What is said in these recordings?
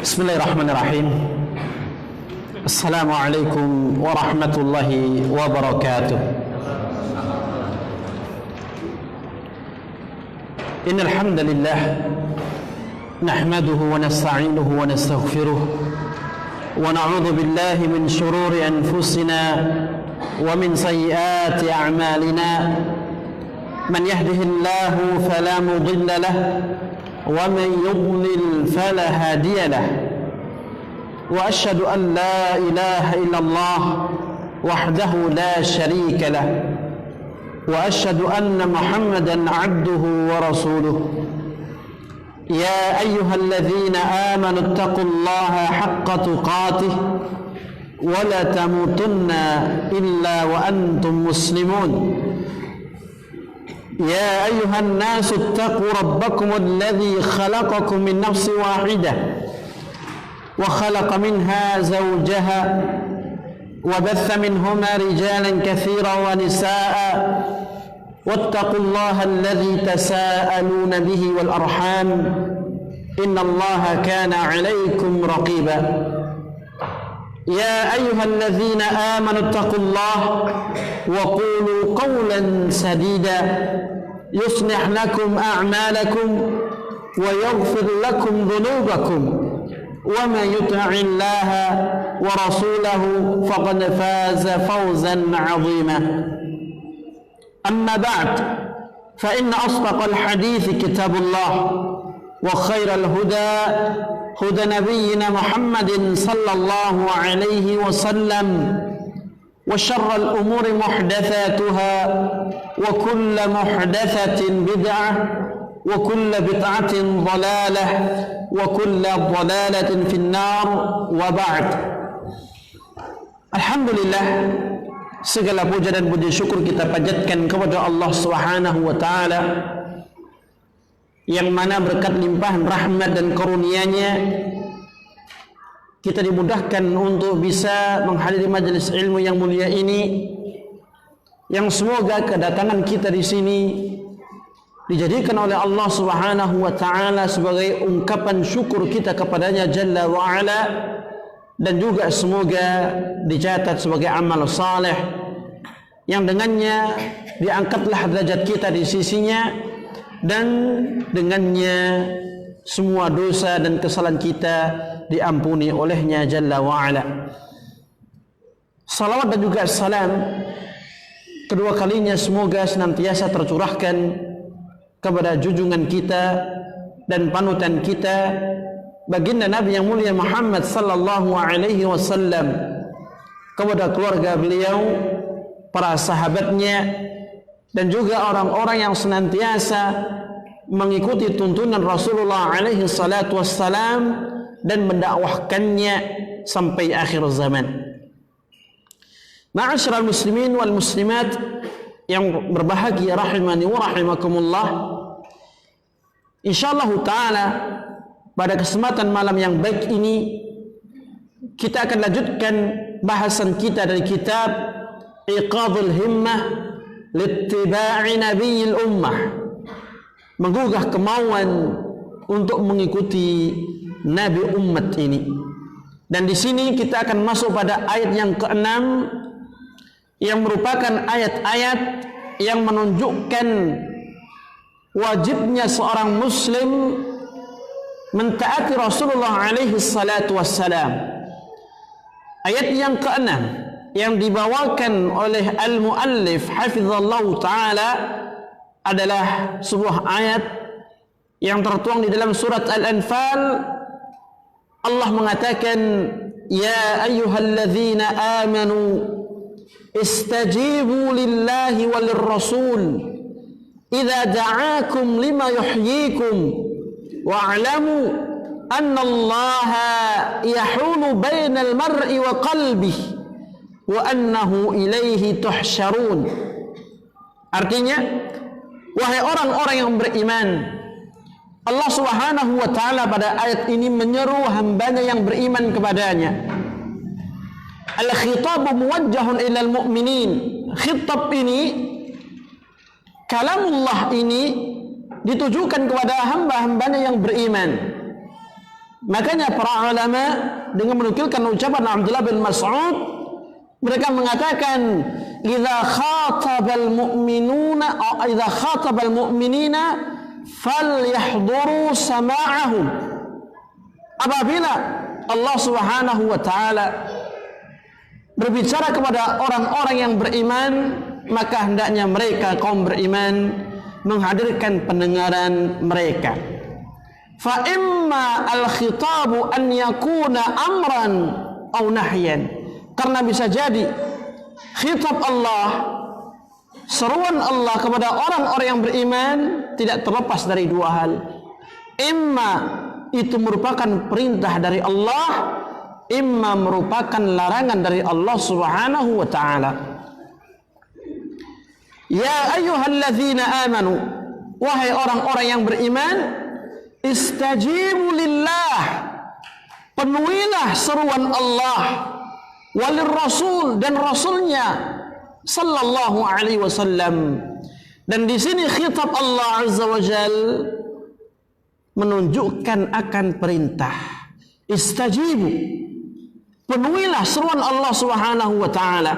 Bismillahirrahmanirrahim. Assalamualaikum warahmatullahi wabarakatuh. Innal hamdalillah nahmaduhu wa nasta'inuhu wa nastaghfiruh wa na'udzu billahi min shururi anfusina wa min sayyiati a'malina. Man yahdihillahu fala mudilla lahu ومن يضلل فلا هادي له وأشهد أن لا إله إلا الله وحده لا شريك له وأشهد أن محمدا عبده ورسوله. يا أيها الذين آمنوا اتقوا الله حق تقاته ولا تموتن إلا وأنتم مسلمون. يا أيها الناس اتقوا ربكم الذي خلقكم من نفس واحدة وخلق منها زوجها وبث منهما رجالا كثيرا ونساء واتقوا الله الذي تساءلون به والأرحام إن الله كان عليكم رقيبا. يا أيها الذين آمنوا اتقوا الله وقولوا قولا سديدا يصلح لكم أعمالكم ويغفر لكم ذنوبكم ومن يطع الله ورسوله فقد فاز فوزا عظيما. أما بعد فإن أصدق الحديث كتاب الله وخير الهدى هدى نبينا محمد صلى الله عليه وسلم وشر الأمور محدثاتها وكل محدثة بدعة وكل بدعة ضلالة وكل ضلالة في النار. وبعد. Alhamdulillah, segala puja dan puji syukur kita panjatkan kepada Allah Subhanahu wa taala yang mana berkat limpahan rahmat dan karunia-Nya kita dimudahkan untuk bisa menghadiri majelis ilmu yang mulia ini, yang semoga kedatangan kita di sini dijadikan oleh Allah Subhanahu wa taala sebagai ungkapan syukur kita kepadanya Jalla wa Ala, dan juga semoga dicatat sebagai amal saleh yang dengannya diangkatlah derajat kita di sisinya, dan dengannya semua dosa dan kesalahan kita diampuni olehnya Jalla wa'ala. Salawat dan juga salam kedua kalinya semoga senantiasa tercurahkan kepada junjungan kita dan panutan kita, baginda Nabi yang mulia Muhammad sallallahu alaihi wasallam, kepada keluarga beliau, para sahabatnya, dan juga orang-orang yang senantiasa mengikuti tuntunan Rasulullah alaihi salatu wassalam dan mendakwahkannya sampai akhir zaman. Ma'asyiral muslimin wal muslimat yang berbahagia rahimani wa rahimakumullah, insyaallah taala pada kesempatan malam yang baik ini kita akan lanjutkan bahasan kita dari kitab Iqadul Himmah Littiba'i Nabiyil Ummah, menggugah kemauan untuk mengikuti Nabi umat ini. Dan di sini kita akan masuk pada ayat yang ke-6 yang merupakan ayat-ayat yang menunjukkan wajibnya seorang muslim mentaati Rasulullah alaihi salatu wassalam. Ayat yang ke-6 yang dibawakan oleh al-muallif hafizallahu ta'ala adalah sebuah ayat yang tertuang di dalam surat Al-Anfal. Allah mengatakan, ya ayyuhalladzina amanu istajibu lillahi walir rasul idza da'akum lima yuhyikum wa'lamu anna allaha yahulu bainal mar'i wa qalbihi wa annahu ilaihi tuhsyarun. Artinya, wahai orang-orang yang beriman, Allah Subhanahu wa taala pada ayat ini menyeru hambanya yang beriman kepadanya. Al-khitabu muwajjahun ilal mu'minin. Khitab ini, kalamullah ini ditujukan kepada hamba-hambanya yang beriman. Makanya para ulama dengan menukilkan ucapan Abdullah bin Mas'ud, mereka mengatakan idza khatabal mu'minina falyahduru sama'ahum. Apabila Allah Subhanahu wa taala berbicara kepada orang-orang yang beriman, maka hendaknya mereka kaum beriman menghadirkan pendengaran mereka. Fa imma al-khitabu an yakuna amran aw nahyan. Karena bisa jadi khitab Allah, seruan Allah kepada orang-orang yang beriman tidak terlepas dari dua hal. Imma itu merupakan perintah dari Allah, imma merupakan larangan dari Allah Subhanahu wa taala. Ya ayyuhalladzina amanu, wahai orang-orang yang beriman, istajibu lillah, penuhilah seruan Allah, walir rasul dan rasulnya sallallahu alaihi wasallam. Dan di sini khitab Allah azza wa jal menunjukkan akan perintah. Istajibu, penuhilah seruan Allah Subhanahu wa taala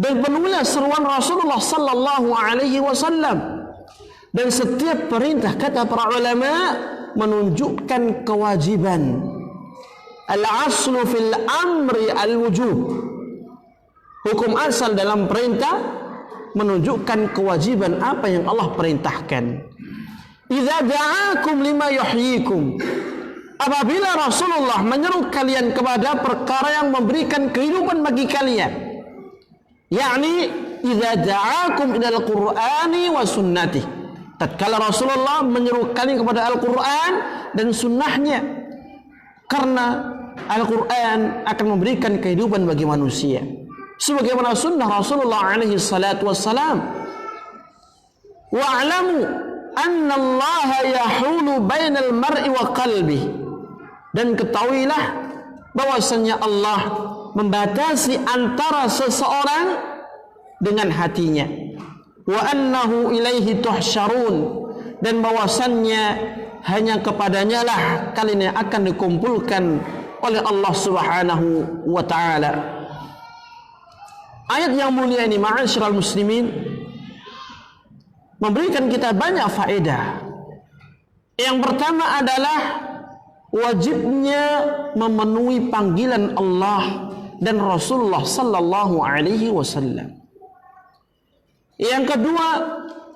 dan penuhilah seruan Rasulullah sallallahu alaihi wasallam. Dan setiap perintah, kata para ulama, menunjukkan kewajiban. Al-aslu fil amri al-wujub. Hukum asal dalam perintah menunjukkan kewajiban apa yang Allah perintahkan. Idza da'akum lima yuhyikum. Apabila Rasulullah menyeru kalian kepada perkara yang memberikan kehidupan bagi kalian, yakni idza da'akum ilal qur'ani wa sunnati. Tatkala Rasulullah menyeru kalian kepada Al-Quran dan sunnahnya, karena Al-Quran akan memberikan kehidupan bagi manusia sebagaimana sunnah Rasulullah alaihi salatu wassalam. Wa'lamu anna Allah yahulu bainal mar'i wa qalbi. Dan ketahuilah bahwasanya Allah membatasi antara seseorang dengan hatinya. Wa annahu ilaihi tuhsyarun, dan bahwasannya hanya kepadanya lah kalian yang akan dikumpulkan oleh Allah Subhanahu wa taala. Ayat yang mulia ini, ma'asyiral muslimin, memberikan kita banyak faedah. Yang pertama adalah wajibnya memenuhi panggilan Allah dan Rasulullah sallallahu alaihi wasallam. Yang kedua,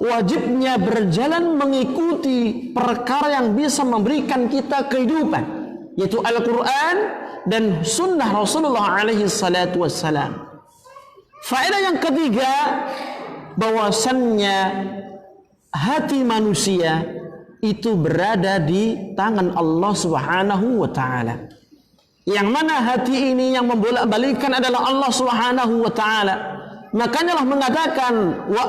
wajibnya berjalan mengikuti perkara yang bisa memberikan kita kehidupan, yaitu Al-Quran dan sunnah Rasulullah alaihi salatu wassalam. Faedah yang ketiga, bahwasannya hati manusia itu berada di tangan Allah Subhanahu wa taala. Yang mana hati ini yang membolak-balikkan adalah Allah Subhanahu wa taala. Makanya Allah mengatakan wa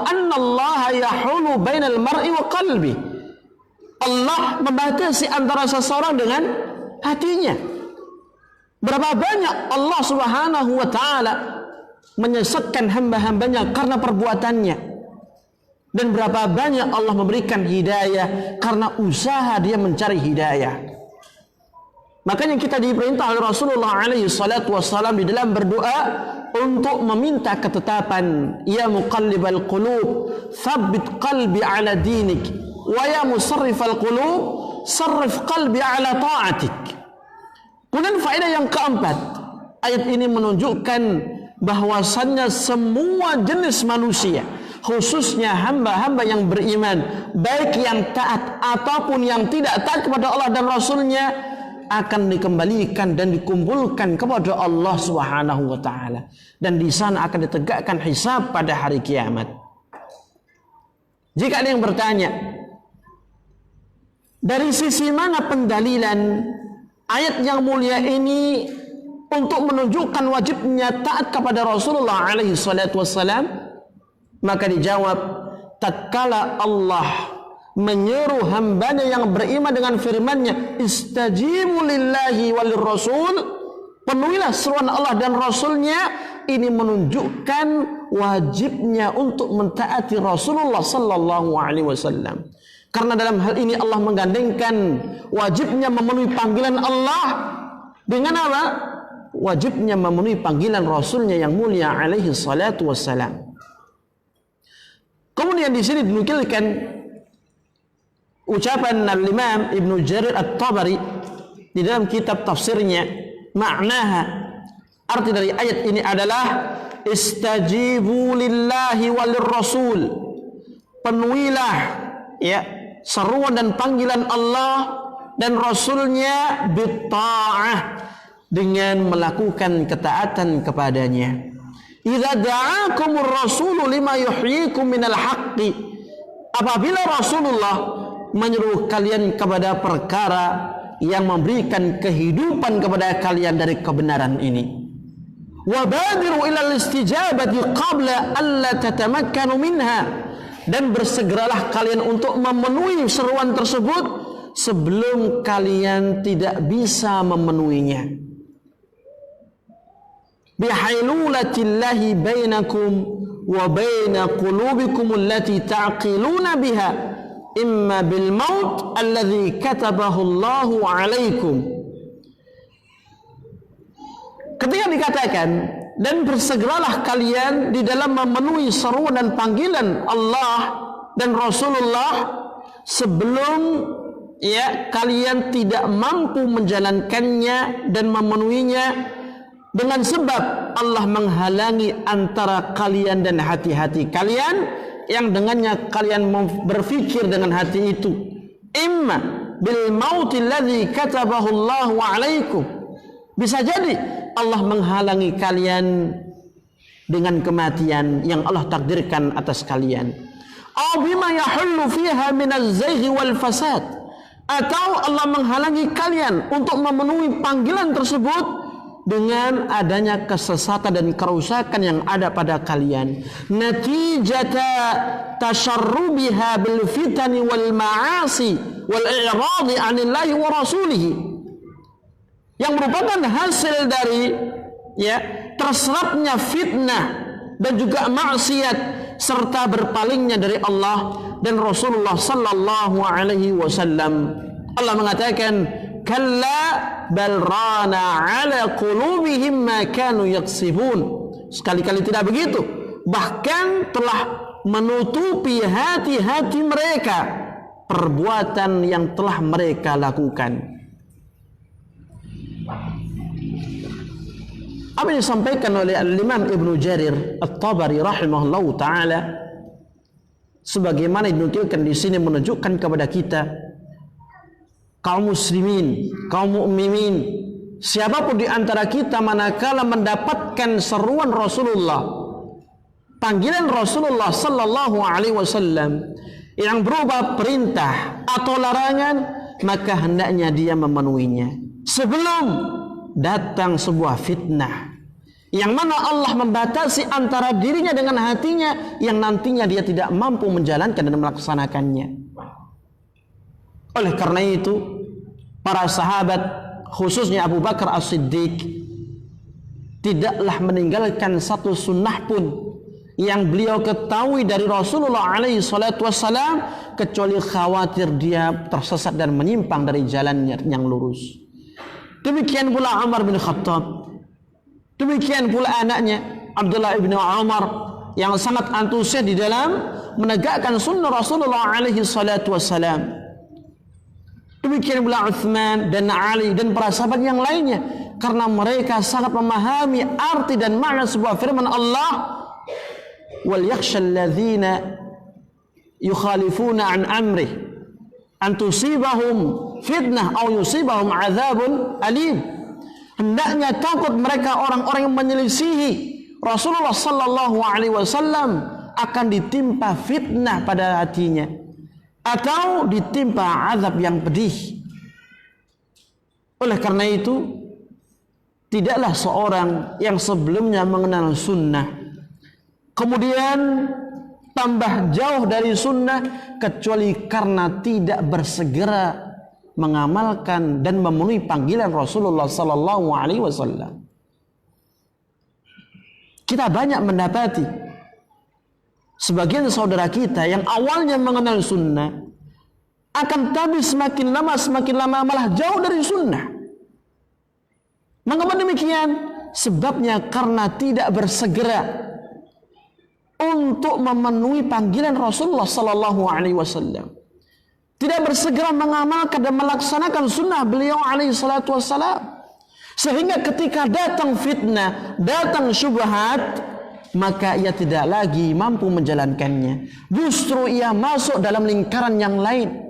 annallaha yahulu bainal mar'i wa qalbi. Allah membatasi antara seseorang dengan hatinya. Berapa banyak Allah Subhanahu wa taala menyesatkan hamba-hambanya karena perbuatannya, dan berapa banyak Allah memberikan hidayah karena usaha dia mencari hidayah. Makanya kita diperintah oleh Rasulullah alaihi salatu wassalam di dalam berdoa untuk meminta ketetapan. Ya muqallibal qulub, tsabbit qalbi ala dinik, wa ya musarrifal qulub, sarrif qalbi ala ta'atik. Kemudian faedah yang keempat, ayat ini menunjukkan bahwasannya semua jenis manusia, khususnya hamba-hamba yang beriman, baik yang taat ataupun yang tidak taat kepada Allah dan Rasulnya, akan dikembalikan dan dikumpulkan kepada Allah Subhanahu wa taala, dan di sana akan ditegakkan hisab pada hari kiamat. Jika ada yang bertanya, dari sisi mana pendalilan ayat yang mulia ini untuk menunjukkan wajibnya taat kepada Rasulullah alaihi salatu wassalam? Maka dijawab, tatkala Allah menyeru hambanya yang beriman dengan firman-Nya, istajibu lillahi walir rasul, penuhilah seruan Allah dan Rasulnya, ini menunjukkan wajibnya untuk mentaati Rasulullah sallallahu alaihi wasallam. Karena dalam hal ini Allah menggandengkan wajibnya memenuhi panggilan Allah dengan apa? Wajibnya memenuhi panggilan Rasulnya yang mulia alaihi salatu wassalam. Kemudian di sini dinukilkan ucapan Al-Imam Ibnu Jarir At-Tabari di dalam kitab tafsirnya, maknaha, arti dari ayat ini adalah istajibu lillahi walir rasul, penuhilah ya seruan dan panggilan Allah dan Rasulnya bitta'ah, dengan melakukan ketaatan kepadanya. Idza da'akumur rasulu lima yuhyikum minal haqqi, apabila Rasulullah menyeru kalian kepada perkara yang memberikan kehidupan kepada kalian dari kebenaran ini. Wabadiru ilal istijabati qabla alla tatamakkanu minha, dan bersegeralah kalian untuk memenuhi seruan tersebut sebelum kalian tidak bisa memenuhinya. Bihailulatillahi bainakum wa baina qulubikum allati ta'qiluna biha imma bil maut alladhi katabahu Allahu alaikum. Ketika dikatakan dan bersegeralah kalian di dalam memenuhi seruan dan panggilan Allah dan Rasulullah sebelum ya kalian tidak mampu menjalankannya dan memenuhinya, dengan sebab Allah menghalangi antara kalian dan hati-hati kalian yang dengannya kalian berfikir dengan hati itu. Imma bil mautil ladzi katabahu Allahu alaikum, bisa jadi Allah menghalangi kalian dengan kematian yang Allah takdirkan atas kalian. Aw bima yahullu fiha minaz zaighi wal fasad, atau Allah menghalangi kalian untuk memenuhi panggilan tersebut dengan adanya kesesatan dan kerusakan yang ada pada kalian. Natijata tasharrubiha bil fitani wal ma'asi wal i'radi 'anillahi wa rasulihi, yang merupakan hasil dari ya terserapnya fitnah dan juga maksiat serta berpalingnya dari Allah dan Rasulullah sallallahu alaihi wasallam. Allah mengatakan, kalla bal rana ala qulubihim ma kanu yaksibun. Sekali-kali tidak begitu, bahkan telah menutupi hati-hati mereka perbuatan yang telah mereka lakukan. Apa yang disampaikan oleh Al-Imam Ibnu Jarir At-Tabari rahimahullahu taala sebagaimana dinukilkan di sini menunjukkan kepada kita, kaum muslimin, kaum mukminin, siapapun di antara kita manakala mendapatkan seruan Rasulullah, panggilan Rasulullah sallallahu alaihi wasallam yang berupa perintah atau larangan, maka hendaknya dia memenuhinya sebelum datang sebuah fitnah yang mana Allah membatasi antara dirinya dengan hatinya, yang nantinya dia tidak mampu menjalankan dan melaksanakannya. Oleh karena itu, para sahabat khususnya Abu Bakar As-Siddiq tidaklah meninggalkan satu sunnah pun yang beliau ketahui dari Rasulullah alaihi salatu wassalam, kecuali khawatir dia tersesat dan menyimpang dari jalannya yang lurus. Demikian pula Umar bin Khattab, demikian pula anaknya Abdullah bin Umar yang sangat antusias di dalam menegakkan sunnah Rasulullah alaihi salatu wassalam. Demikian pula Uthman dan Ali dan para sahabat yang lainnya, karena mereka sangat memahami arti dan makna sebuah firman Allah, wal yakhshal ladzina yukhalifuna an amrih an tusibahum fitnah aw yusibahum adzabun alim. Hendaknya takut mereka orang-orang yang menyelisihi Rasulullah sallallahu alaihi wasallam akan ditimpa fitnah pada hatinya atau ditimpa azab yang pedih. Oleh karena itu, tidaklah seorang yang sebelumnya mengenal sunnah kemudian tambah jauh dari sunnah kecuali karena tidak bersegera mengamalkan dan memenuhi panggilan Rasulullah sallallahu alaihi wasallam. Kita banyak mendapati sebagian saudara kita yang awalnya mengenal sunnah Akan tapi semakin lama malah jauh dari sunnah. Mengapa demikian? Sebabnya karena tidak bersegera untuk memenuhi panggilan Rasulullah sallallahu alaihi wasallam. Tidak bersegera mengamalkan dan melaksanakan sunnah beliau alaihi salatu wassalam. Sehingga ketika datang fitnah, datang syubhat, maka ia tidak lagi mampu menjalankannya. Justru ia masuk dalam lingkaran yang lain.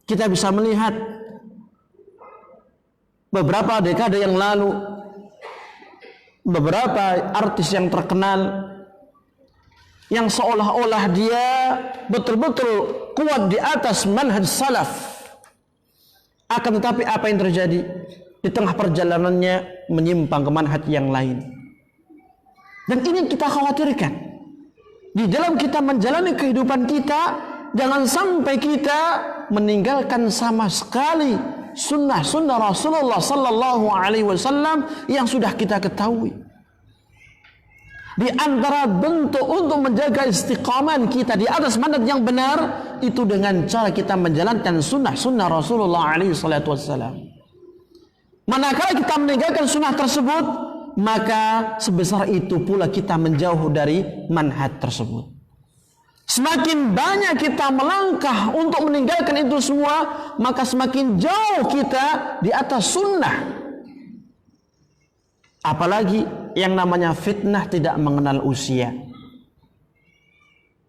Kita bisa melihat beberapa dekade yang lalu, beberapa artis yang terkenal yang seolah-olah dia betul-betul kuat di atas manhaj salaf. Akan tetapi apa yang terjadi? Di tengah perjalanannya menyimpang ke manhaj yang lain. Dan ini yang kita khawatirkan. Di dalam kita menjalani kehidupan kita, jangan sampai kita meninggalkan sama sekali sunnah-sunnah Rasulullah sallallahu alaihi wasallam yang sudah kita ketahui. Di antara bentuk untuk menjaga istiqamah kita di atas manhaj yang benar itu dengan cara kita menjalankan sunnah-sunnah Rasulullah alaihi salatu wassalam. Manakala kita meninggalkan sunnah tersebut, maka sebesar itu pula kita menjauh dari manhaj tersebut. Semakin banyak kita melangkah untuk meninggalkan itu semua, maka semakin jauh kita di atas sunnah. Apalagi yang namanya fitnah tidak mengenal usia,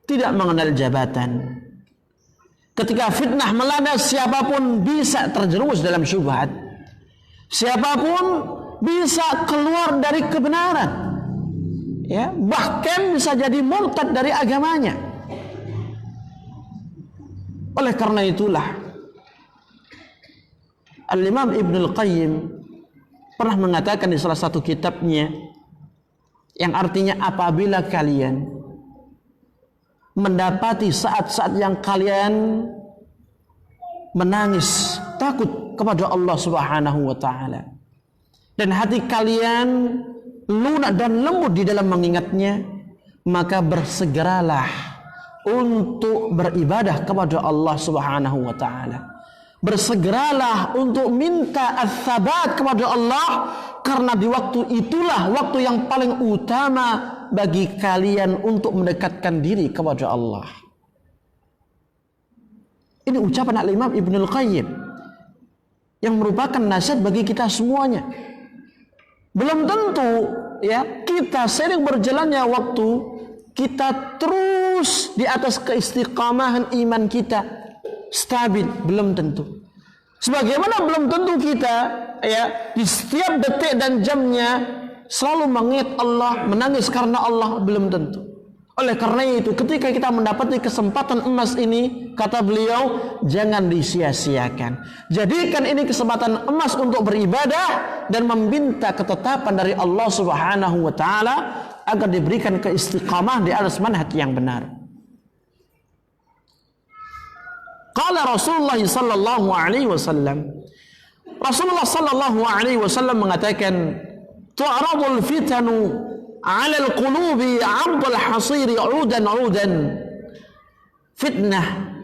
tidak mengenal jabatan. Ketika fitnah melanda, siapapun bisa terjerumus dalam syubhat. Siapapun bisa keluar dari kebenaran. Ya, bahkan bisa jadi murtad dari agamanya. Oleh karena itulah Al-Imam Ibnul Qayyim pernah mengatakan di salah satu kitabnya, yang artinya apabila kalian mendapati saat-saat yang kalian menangis takut kepada Allah Subhanahu wa taala dan hati kalian lunak dan lembut di dalam mengingatnya, maka bersegeralah untuk beribadah kepada Allah Subhanahu wa taala. Bersegeralah untuk minta ats-tsabat kepada Allah, karena di waktu itulah waktu yang paling utama bagi kalian untuk mendekatkan diri kepada Allah. Ini ucapan Al-Imam Ibnul Qayyim yang merupakan nasihat bagi kita semuanya. Belum tentu ya kita sering berjalannya waktu kita terus di atas keistiqamahan iman kita stabil, belum tentu. Sebagaimana belum tentu kita ya di setiap detik dan jamnya selalu mengingat Allah, menangis karena Allah, belum tentu. Oleh karena itu ketika kita mendapati kesempatan emas ini, kata beliau, jangan disia-siakan. Jadikan ini kesempatan emas untuk beribadah dan meminta ketetapan dari Allah Subhanahu wa taala agar diberikan keistiqamah di atas manhaj yang benar. Qala Rasulullah sallallahu alaihi wasallam, Rasulullah sallallahu alaihi wasallam mengatakan, tu'radul fitanu 'ala al-qulubi 'ardal hasiri 'udan. Fitnah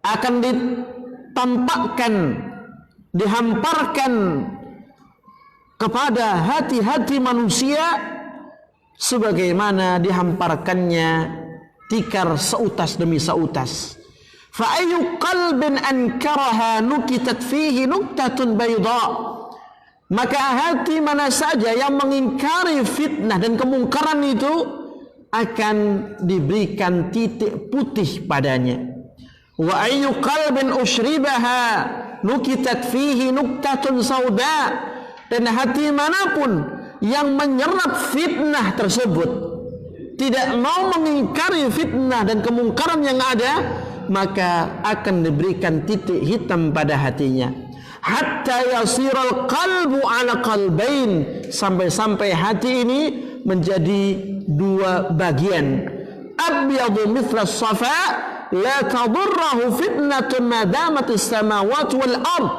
akan ditampakkan, dihamparkan kepada hati-hati manusia sebagaimana dihamparkannya tikar seutas demi seutas. Fa ayyu qalbin ankaraha nukitat fihi nuktatun bayda. Maka hati mana saja yang mengingkari fitnah dan kemungkaran itu akan diberikan titik putih padanya. Wa ayyu qalbin ushribaha nukitat fihi nuktatun sauda. Dan hati manapun yang menyerap fitnah tersebut, tidak mau mengingkari fitnah dan kemungkaran yang ada, maka akan diberikan titik hitam pada hatinya. Hatta yasiral qalbu ala qalbain, sampai-sampai hati ini menjadi dua bagian. Abyadu mithla safa la tadurruhu fitnatun ma damatis samawati wal ard,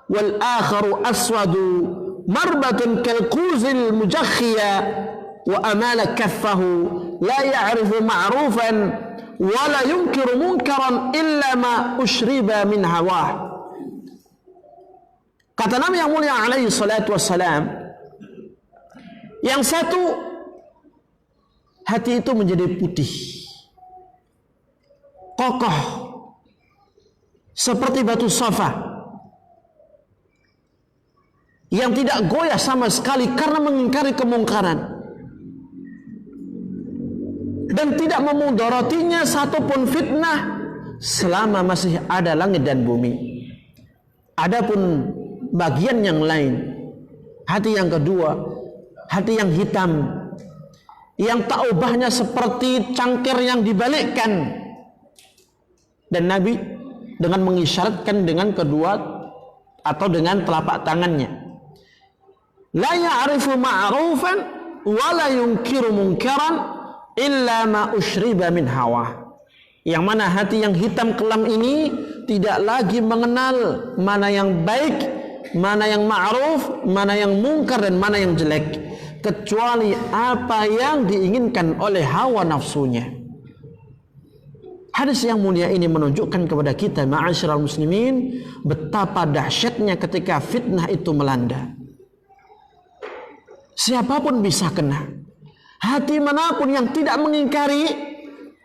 wal akharu aswadu marbatun kal kuzil mujakhiya wa amala kaffahu la ya'rifu ma'rufan wa la yunkiru munkaran illa ma ushriba min hawah. Kata Nabi yang mulia alaihi salatu wassalam, yang satu, hati itu menjadi putih, kokoh, seperti batu safa, yang tidak goyah sama sekali karena mengingkari kemungkaran, dan tidak memudaratinya satupun fitnah selama masih ada langit dan bumi. Adapun bagian yang lain, hati yang kedua, hati yang hitam, yang taubahnya seperti cangkir yang dibalikkan, dan Nabi dengan mengisyaratkan dengan kedua atau dengan telapak tangannya, la ya'rifu ma'rufan wa la yunkiru munkaran illa ma ushriba min hawa. Yang mana hati yang hitam kelam ini tidak lagi mengenal mana yang baik, mana yang ma'ruf, mana yang mungkar, dan mana yang jelek, kecuali apa yang diinginkan oleh hawa nafsunya. Hadis yang mulia ini menunjukkan kepada kita, ma'asyiral muslimin, betapa dahsyatnya ketika fitnah itu melanda. Siapapun bisa kena. Hati manapun yang tidak mengingkari,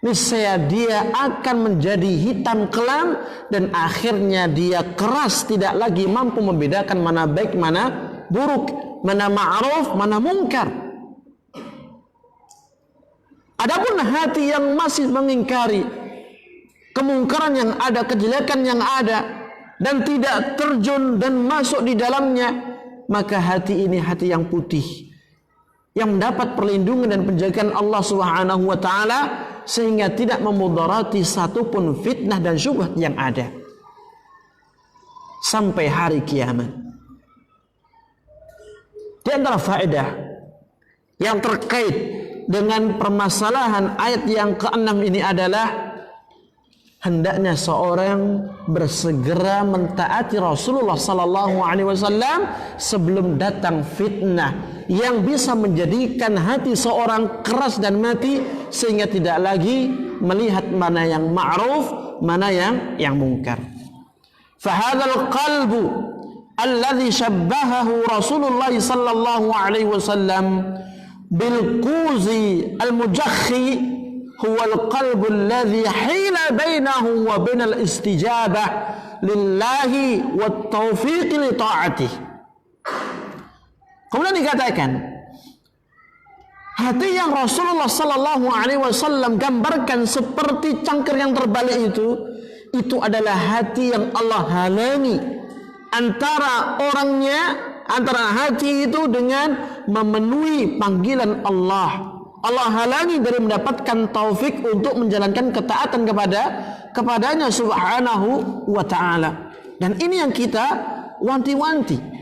niscaya dia akan menjadi hitam kelam, dan akhirnya dia keras, tidak lagi mampu membedakan mana baik, mana buruk, mana ma'ruf, mana mungkar. Adapun hati yang masih mengingkari kemungkaran yang ada, kejelekan yang ada, dan tidak terjun dan masuk di dalamnya, maka hati ini hati yang putih, yang mendapat perlindungan dan penjagaan Allah Subhanahu wa taala, sehingga tidak memudarati satupun fitnah dan syubhat yang ada sampai hari kiamat. Di antara faedah yang terkait dengan permasalahan ayat yang ke-6 ini adalah hendaknya seorang bersegera mentaati Rasulullah sallallahu alaihi wasallam sebelum datang fitnah yang bisa menjadikan hati seorang keras dan mati, sehingga tidak lagi melihat mana yang ma'ruf, mana yang mungkar. Fahadzal qalbu alladhi syabbahahu Rasulullah sallallahu alaihi wasallam bil quzi al mujakhi huwa al qalbu alladhi hila bainahu wa bainal istijabah lillahi wat taufiq li ta'atihi. Kemudian dikatakan, hati yang Rasulullah sallallahu alaihi wasallam gambarkan seperti cangkir yang terbalik itu adalah hati yang Allah halangi antara orangnya, antara hati itu dengan memenuhi panggilan Allah. Allah halangi dari mendapatkan taufik untuk menjalankan ketaatan kepadanya subhanahu wa ta'ala. Dan ini yang kita wanti-wanti.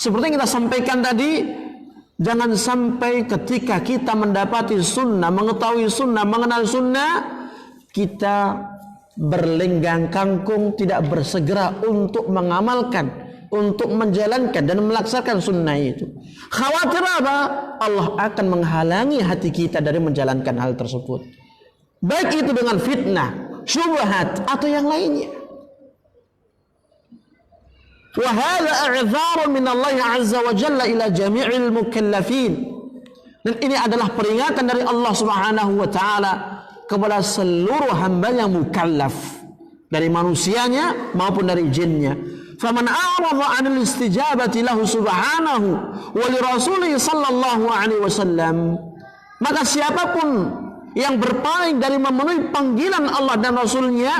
Seperti yang kita sampaikan tadi, jangan sampai ketika kita mendapati sunnah, mengetahui sunnah, mengenal sunnah, kita berlenggang kangkung, tidak bersegera untuk mengamalkan, untuk menjalankan dan melaksanakan sunnah itu. Khawatir apa? Allah akan menghalangi hati kita dari menjalankan hal tersebut, baik itu dengan fitnah, syubhat, atau yang lainnya. Wa hadza i'dzarun min Allah azza wa jalla ila jami'il mukallafin. Dan ini adalah peringatan dari Allah Subhanahu wa taala kepada seluruh hamba yang mukallaf, dari manusianya maupun dari jinnya. Faman a'rada 'anil istijabati lahu subhanahu wa li rasulih sallallahu alaihi wasallam, maka siapapun yang berpaling dari memenuhi panggilan Allah dan Rasulnya,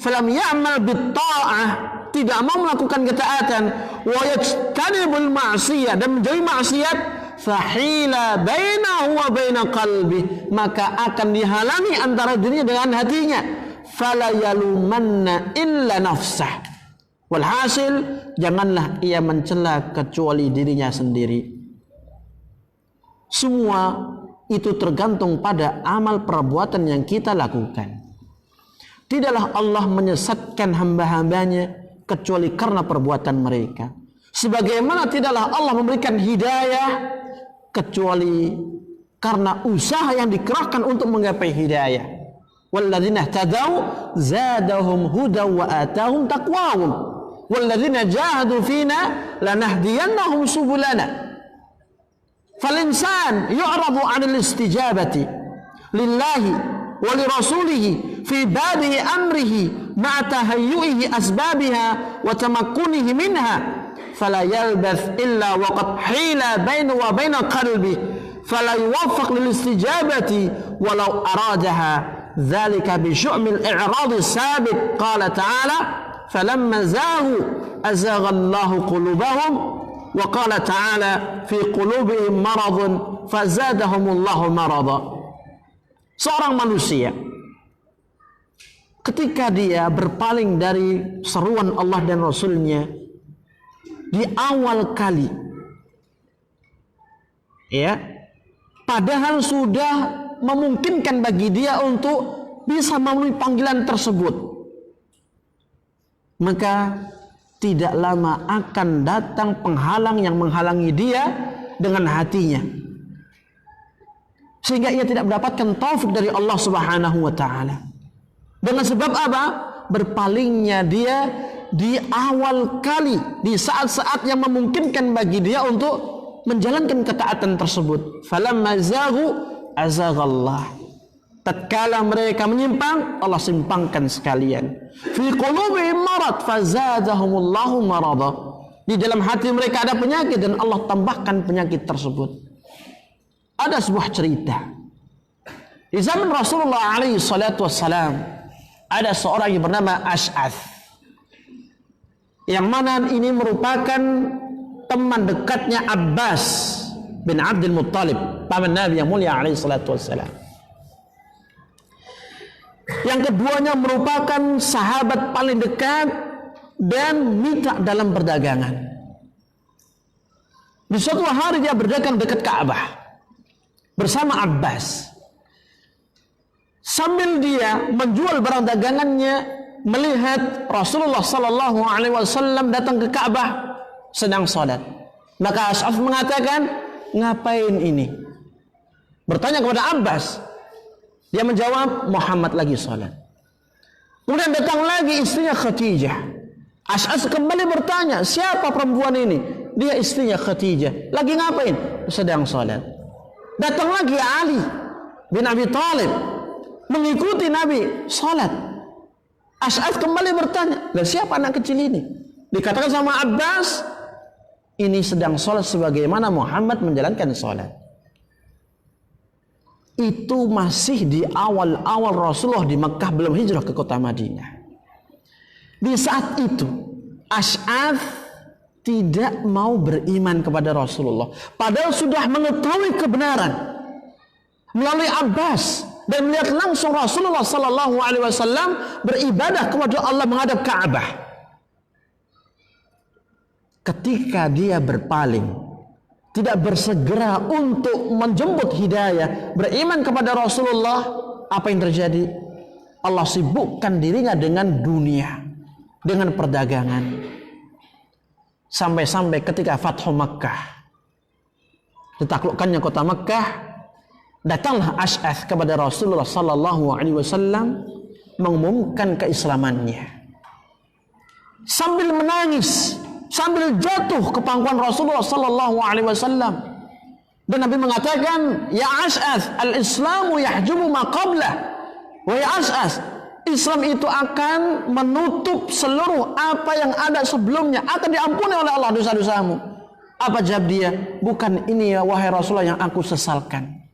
falam ya'mal bit ta'ah, tidak mau melakukan ketaatan, wa yajtanibul ma'siyah, dan menjauhi maksiat, fahila bainahu wa baina qalbi, maka akan dihalangi antara dirinya dengan hatinya, fala yalumanna illa nafsah, walhasil janganlah ia mencela kecuali dirinya sendiri. Semua itu tergantung pada amal perbuatan yang kita lakukan. Tidaklah Allah menyesatkan hamba-hambanya kecuali karena perbuatan mereka, sebagaimana tidaklah Allah memberikan hidayah kecuali karena usaha yang dikerahkan untuk menggapai hidayah. walladzina ihtadaw zadahum hudaw wa atahum taqwahum walladzina jahadu fina lanahdiyannahum subulana. Fal-insan yu'radu 'anil istijabati lillahi wa li rasulihi fi badi amrihi ma'a tahayyu'ihi asbabiha wa tamakkunihi minha fala yalbath illa waqad hila bainahu wa baina qalbi fala yuwaffaq lil istijabati walau aradaha dzalika bi syu'mil i'rad sabit. Qala ta'ala falamma zaghu azagha Allahu qulubahum wa qala ta'ala fi qulubihim maradun fazadahumullahu marada. Seorang manusia ketika dia berpaling dari seruan Allah dan Rasulnya di awal kali, ya, padahal sudah memungkinkan bagi dia untuk bisa memenuhi panggilan tersebut, maka tidak lama akan datang penghalang yang menghalangi dia dengan hatinya, sehingga ia tidak mendapatkan taufik dari Allah Subhanahu wa taala. Dengan sebab apa? Berpalingnya dia di awal kali, di saat-saat yang memungkinkan bagi dia untuk menjalankan ketaatan tersebut. Falamma zaghu azaghallah. Tatkala mereka menyimpang, Allah simpangkan sekalian. Fi qulubihim marad fazadahumullahu marada. Di dalam hati mereka ada penyakit dan Allah tambahkan penyakit tersebut. Ada sebuah cerita. Di zaman Rasulullah alaihi salatu wassalam, ada seorang yang bernama Ash'ath, yang mana ini merupakan teman dekatnya Abbas bin Abdul Muttalib, paman Nabi yang mulia alaihi salatu wassalam. Yang keduanya merupakan sahabat paling dekat dan mitra dalam perdagangan. Di suatu hari dia berdagang dekat Ka'bah bersama Abbas. Sambil dia menjual barang dagangannya, melihat Rasulullah sallallahu alaihi wasallam datang ke Ka'bah sedang salat. Maka Ash'ath mengatakan, ngapain ini? Bertanya kepada Abbas. Dia menjawab, Muhammad lagi salat. Kemudian datang lagi istrinya Khadijah. Ash'ath kembali bertanya, siapa perempuan ini? Dia istrinya Khadijah. Lagi ngapain? Sedang salat. Datang lagi Ali bin Abi Thalib, mengikuti Nabi salat. Ash'ath kembali bertanya, dan siapa anak kecil ini? Dikatakan sama Abbas, ini sedang salat sebagaimana Muhammad menjalankan salat. Itu masih di awal-awal Rasulullah di Mekah, belum hijrah ke kota Madinah. Di saat itu Ash'ath tidak mau beriman kepada Rasulullah, padahal sudah mengetahui kebenaran melalui Abbas dan melihat langsung Rasulullah sallallahu alaihi wasallam beribadah kepada Allah menghadap Ka'bah. Ketika dia berpaling, tidak bersegera untuk menjemput hidayah, beriman kepada Rasulullah, apa yang terjadi? Allah sibukkan dirinya dengan dunia, dengan perdagangan. Sampai-sampai ketika Fathu Makkah, ditaklukkannya kota Makkah, datanglah Ash'ath kepada Rasulullah sallallahu alaihi wasallam mengumumkan keislamannya. Sambil menangis, sambil jatuh ke pangkuan Rasulullah sallallahu alaihi wasallam, dan Nabi mengatakan, ya Ash'ath, al-islamu yahjubu ma qablah. Wahai Ash'ath, Islam itu akan menutup seluruh apa yang ada sebelumnya, akan diampuni oleh Allah dosa-dosamu. Apa jawab dia? Bukan ini ya wahai Rasulullah yang aku sesalkan.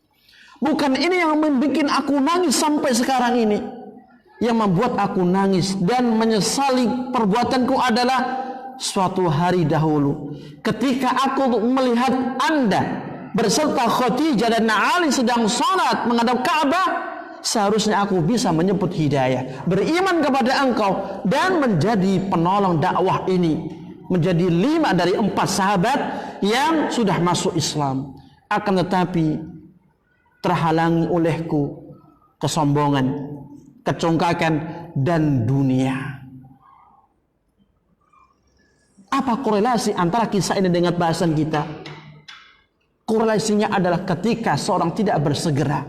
Bukan ini yang membuat aku nangis sampai sekarang ini. Yang membuat aku nangis dan menyesali perbuatanku adalah suatu hari dahulu, ketika aku melihat Anda berserta Khadijah dan Ali sedang salat menghadap Ka'bah, seharusnya aku bisa menyebut hidayah, beriman kepada engkau dan menjadi penolong dakwah ini, menjadi 5 dari 4 sahabat yang sudah masuk Islam. Akan tetapi terhalangi olehku kesombongan, kecongkakan dan dunia. Apa korelasi antara kisah ini dengan bahasan kita? Korelasinya adalah ketika seorang tidak bersegera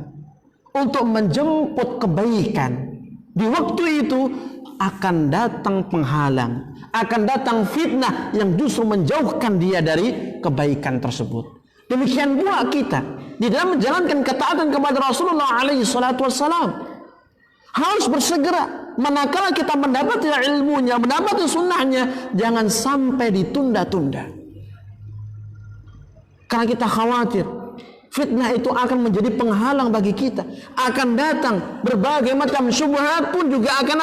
untuk menjemput kebaikan. Di waktu itu akan datang penghalang, akan datang fitnah yang justru menjauhkan dia dari kebaikan tersebut. Demikian pula kita di dalam menjalankan ketaatan kepada Rasulullah alaihi salatu wassalam harus bersegera. Manakala kita mendapati ilmunya, mendapati sunnahnya, jangan sampai ditunda-tunda. Karena kita khawatir fitnah itu akan menjadi penghalang bagi kita. Akan datang berbagai macam syubhat pun juga akan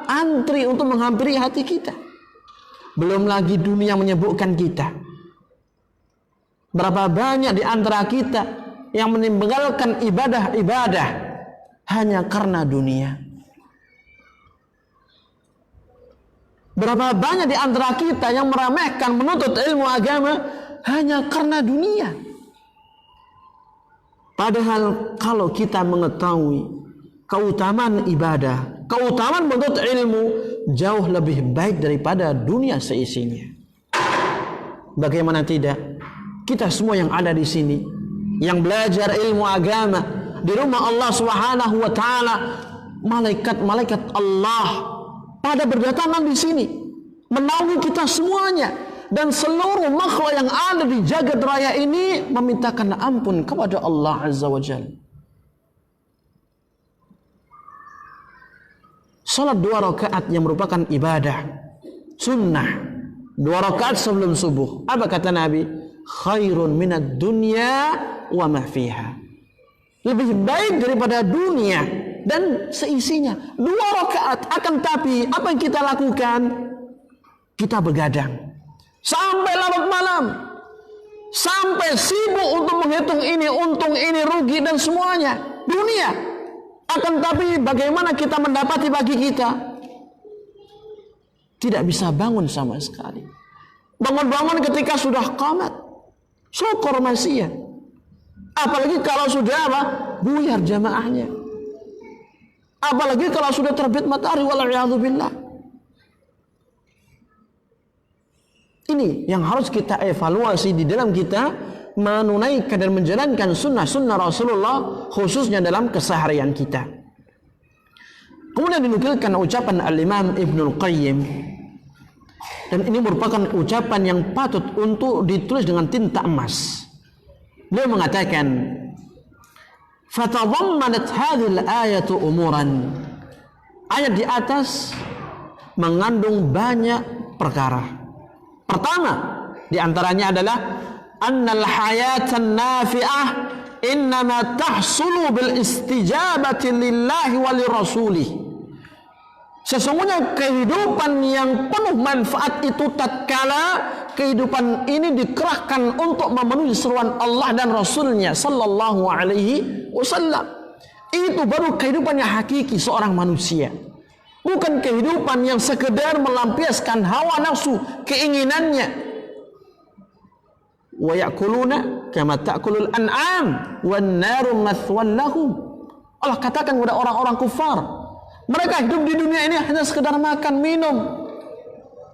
antri untuk menghampiri hati kita. Belum lagi dunia menyibukkan kita. Berapa banyak di antara kita yang meninggalkan ibadah-ibadah hanya karena dunia. Berapa banyak di antara kita yang meremehkan menuntut ilmu agama hanya karena dunia. Padahal kalau kita mengetahui keutamaan ibadah, keutamaan menuntut ilmu jauh lebih baik daripada dunia seisinya. Bagaimana tidak? Kita semua yang ada di sini, yang belajar ilmu agama di rumah Allah Subhanahu wa taala, malaikat-malaikat Allah pada berdatangan di sini menaungi kita semuanya, dan seluruh makhluk yang ada di jagat raya ini memintakan ampun kepada Allah Azza wa Jalla. Salat 2 rakaat yang merupakan ibadah sunnah, 2 rakaat sebelum subuh. Apa kata Nabi? Khairun minad dunya wa ma fiha. Lebih baik daripada dunia dan seisinya. 2 rakaat. Akan tapi apa yang kita lakukan? Kita begadang sampai larut malam, sampai sibuk untuk menghitung ini untung, ini rugi, dan semuanya dunia. Akan tapi bagaimana kita mendapati pagi kita? Tidak bisa bangun sama sekali. Bangun-bangun ketika sudah qamat, syukur masih ya. Apalagi kalau sudah buyar jamaahnya. Apalagi kalau sudah terbit matahari, wal'iyadzubillah. Ini yang harus kita evaluasi di dalam kita menunaikan dan menjalankan sunnah-sunnah Rasulullah, khususnya dalam keseharian kita. Kemudian dinukilkan ucapan Al-Imam Ibnul Qayyim, dan ini merupakan ucapan yang patut untuk ditulis dengan tinta emas. Beliau mengatakan, "Fatadammanat hadhil ayatu umuran." Ayat di atas mengandung banyak perkara. Pertama di antaranya adalah annal hayatan nafi'ah innama tahsulu bil istijabati lillahi wa lirasulih. Sesungguhnya kehidupan yang penuh manfaat itu tatkala kehidupan ini dikerahkan untuk memenuhi seruan Allah dan Rasulnya sallallahu alaihi wasallam. Itu baru kehidupan yang hakiki seorang manusia. Bukan kehidupan yang sekedar melampiaskan hawa nafsu, keinginannya. Wa ya'kuluna kama ta'kulul an'am wan naru mathwan lahum. Allah katakan kepada orang-orang kufar, mereka hidup di dunia ini hanya sekedar makan, minum,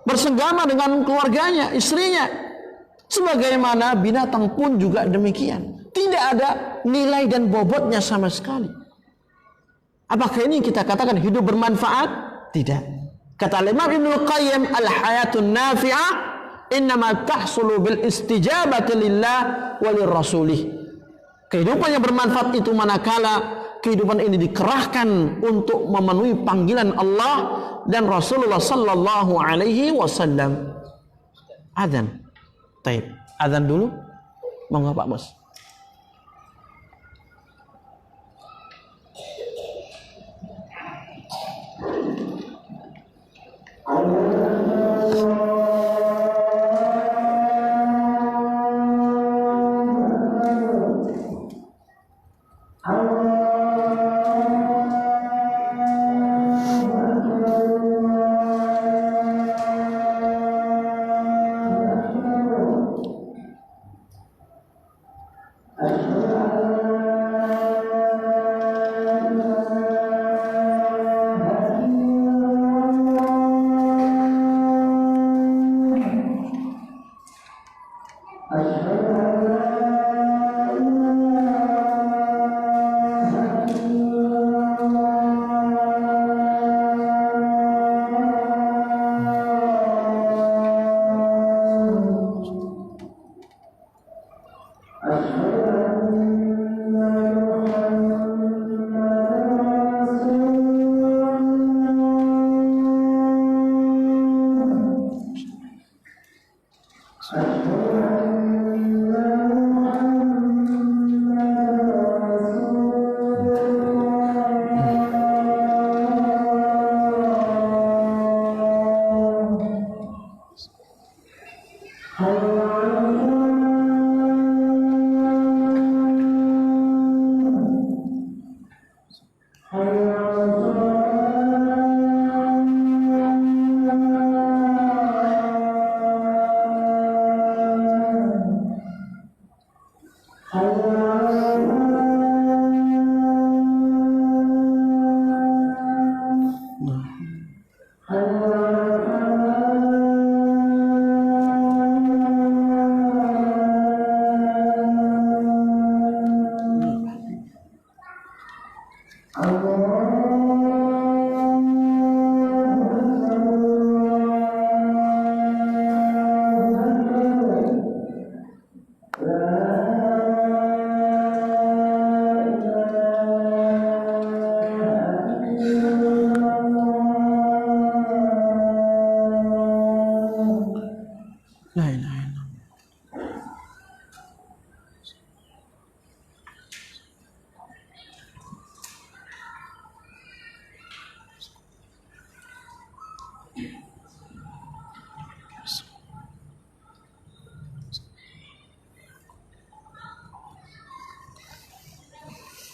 bersenggama dengan keluarganya, istrinya. Sebagaimana binatang pun juga demikian. Tidak ada nilai dan bobotnya sama sekali. Apakah ini kita katakan hidup bermanfaat? Tidak. Kata Imam Ibnul Qayyim, al-hayatun nafi'ah innama tahsulu bil istijabati lillah wa lirrasulih. Kehidupan yang bermanfaat itu manakala kehidupan ini dikerahkan untuk memenuhi panggilan Allah dan Rasulullah sallallahu alaihi wasallam. Adzan. Baik, adzan dulu. Monggo Pak Bos.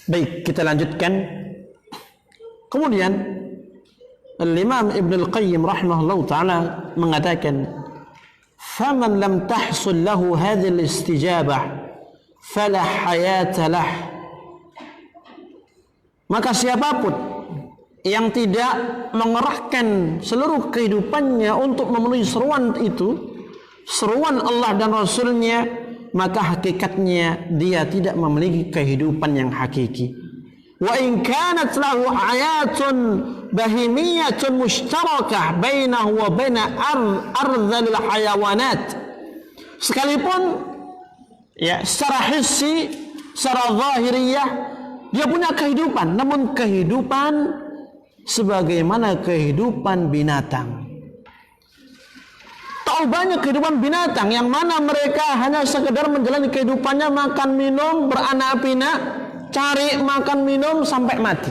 Baik, kita lanjutkan. Kemudian Al-Imam Ibn Al-Qayyim rahimahullah ta'ala mengatakan, "Faman lam tahsul lahu hadhihi al-istijabah fala hayata lah." Maka siapapun yang tidak mengerahkan seluruh kehidupannya untuk memenuhi seruan itu, seruan Allah dan Rasulnya, maka hakikatnya dia tidak memiliki kehidupan yang hakiki. Wa in kanat lahu hayatun bahimiyatun mushtarakah bainahu wa baina ardhal hayawanat. Sekalipun ya secara hissi, secara zahiriyah dia punya kehidupan, namun kehidupan sebagaimana kehidupan binatang. Tahu banyak kehidupan binatang yang mana mereka hanya sekedar menjalani kehidupannya makan minum beranak pinak, cari makan minum sampai mati.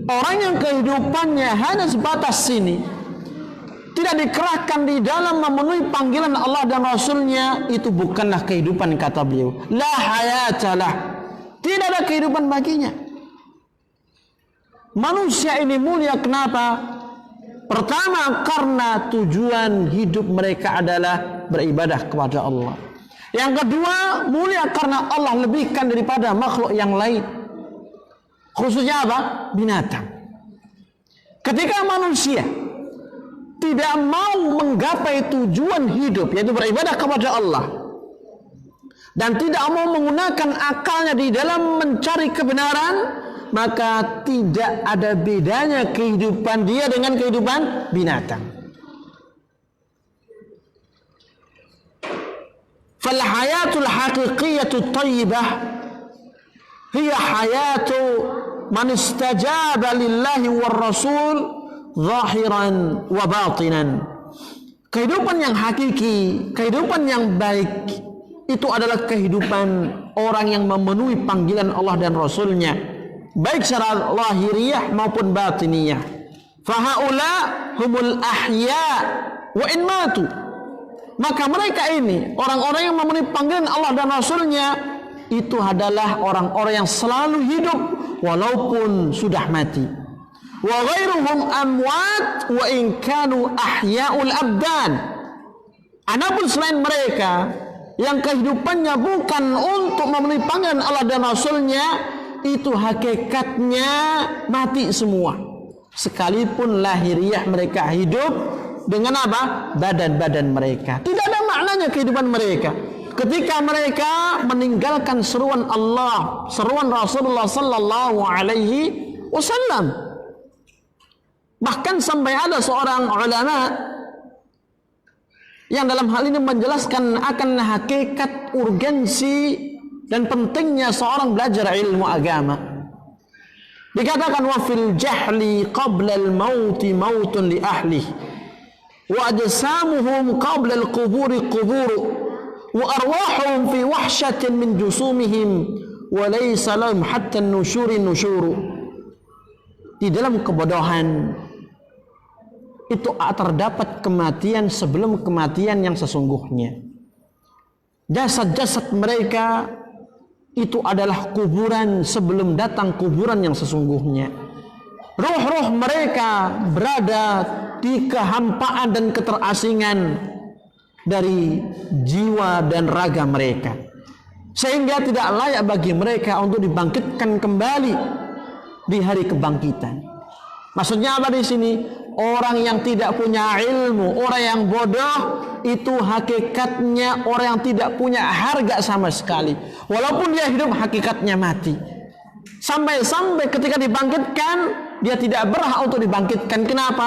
Orang yang kehidupannya hanya sebatas sini, tidak dikerahkan di dalam memenuhi panggilan Allah dan Rasulnya, itu bukanlah kehidupan, kata beliau. La hayatalah, tidak ada kehidupan baginya. Manusia ini mulia kenapa? Pertama, karena tujuan hidup mereka adalah beribadah kepada Allah. Yang kedua, mulia karena Allah lebihkan daripada makhluk yang lain. Khususnya apa? Binatang. Ketika manusia tidak mau menggapai tujuan hidup, yaitu beribadah kepada Allah, dan tidak mau menggunakan akalnya di dalam mencari kebenaran, maka tidak ada bedanya kehidupan dia dengan kehidupan binatang. Fal hayatul haqiqiyyatu thayyibah hiya hayatu man istajaba lillahi war rasul zahiran wa batinan. Kehidupan yang hakiki, kehidupan yang baik, itu adalah kehidupan orang yang memenuhi panggilan Allah dan Rasulnya, baik secara lahiriah maupun batiniyah. Fahaula humul ahya wa in matu. Maka mereka ini, orang-orang yang memenuhi panggilan Allah dan Rasulnya, itu adalah orang-orang yang selalu hidup walaupun sudah mati. Wa ghairuhum amwat wa in kanu ahya'ul abdan. Adapun selain mereka yang kehidupannya bukan untuk memenuhi panggilan Allah dan Rasulnya, itu hakikatnya mati semua. Sekalipun lahiriah mereka hidup dengan apa? Badan-badan mereka. Tidak ada maknanya kehidupan mereka ketika mereka meninggalkan seruan Allah, seruan Rasulullah sallallahu alaihi wasallam. Bahkan sampai ada seorang ulama yang dalam hal ini menjelaskan akan hakikat urgensi dan pentingnya seorang belajar ilmu agama. Dikatakan wa fil jahli qabla al-mauti mautun li ahli wa ajsamuhum qabla al-quburi quburu wa arwahuhum fi wahsyatin min jusumihim wa laysa lahum hatta an-nusyuri nusyuru. Di dalam kebodohan itu terdapat kematian sebelum kematian yang sesungguhnya. Jasad-jasad mereka itu adalah kuburan sebelum datang kuburan yang sesungguhnya. Ruh-ruh mereka berada di kehampaan dan keterasingan dari jiwa dan raga mereka, sehingga tidak layak bagi mereka untuk dibangkitkan kembali di hari kebangkitan. Maksudnya apa di sini? Orang yang tidak punya ilmu, orang yang bodoh, itu hakikatnya orang yang tidak punya harga sama sekali. Walaupun dia hidup, hakikatnya mati. Sampai-sampai ketika dibangkitkan, dia tidak berhak untuk dibangkitkan. Kenapa?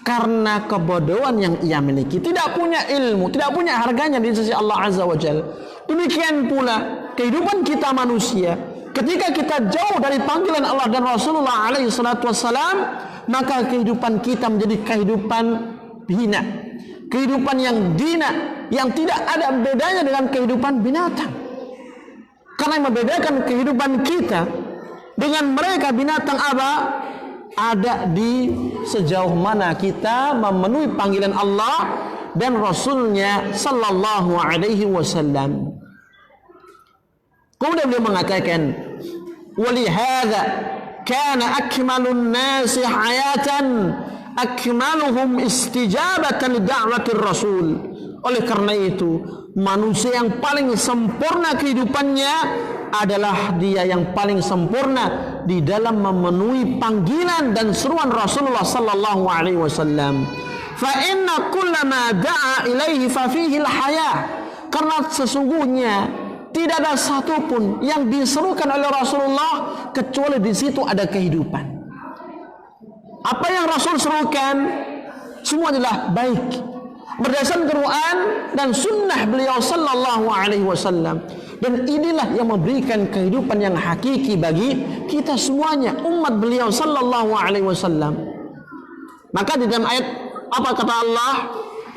Karena kebodohan yang ia miliki. Tidak punya ilmu, tidak punya harganya di sisi Allah Azza wa Jalla. Demikian pula kehidupan kita manusia. Ketika kita jauh dari panggilan Allah dan Rasulullah alaihi salatu wassalam, maka kehidupan kita menjadi kehidupan hina, kehidupan yang dina, yang tidak ada bedanya dengan kehidupan binatang. Karena yang membedakan kehidupan kita dengan mereka binatang apa? Ada di sejauh mana kita memenuhi panggilan Allah dan Rasulnya sallallahu alaihi wasallam. Kemudian beliau mengatakan, walihada kana akmalun nasi hayatan akmaluhum istijabatan lida'watir rasul. Oleh karena itu, manusia yang paling sempurna kehidupannya adalah dia yang paling sempurna di dalam memenuhi panggilan dan seruan Rasulullah sallallahu alaihi wasallam. Fa inna kullama da'a ilaihi fa fihi al-haya. Karena sesungguhnya tidak ada satupun yang diserukan oleh Rasulullah kecuali di situ ada kehidupan. Apa yang Rasul serukan semua adalah baik, berdasarkan Quran dan sunnah beliau sallallahu alaihi wasallam. Dan inilah yang memberikan kehidupan yang hakiki bagi kita semuanya, umat beliau sallallahu alaihi wasallam. Maka di dalam ayat apa kata Allah?